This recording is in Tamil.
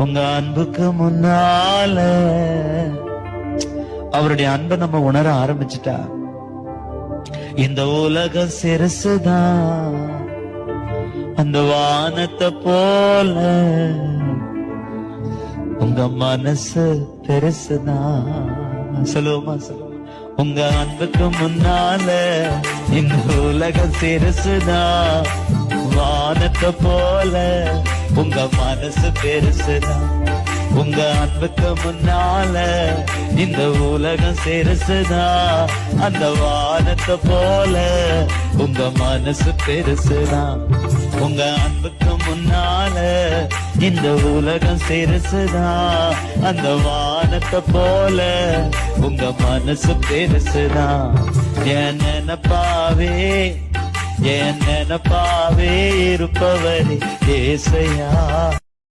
உங்க அன்புக்கு முன்னால அவருடைய அன்பை நம்ம உணர ஆரம்பிச்சுட்டா இந்த உலகம் சிறுசுதான், அந்த வானத்தை போல உங்க மனசு பெருசுதான். சொல்லுவோமா? சொல்லுவோம். உங்க அன்புக்கு முன்னால இந்த உலகம் சிறுசுதான், வானத்தை போல உங்க மனசு பெருசுதான். உங்க அன்புக்கு முன்னால இந்த உலகம் சிறுசுதான், அந்த வானத்தை போல உங்க மனசு பெருசுதான். உங்க அன்புக்கு முன்னால இந்த உலகம் சிறுசுதான், அந்த வானத்தை போல உங்க மனசு பெருசுதான். என் நினைப்பாவே என் நினைப்பாவே இருப்பவரே ஏசையா.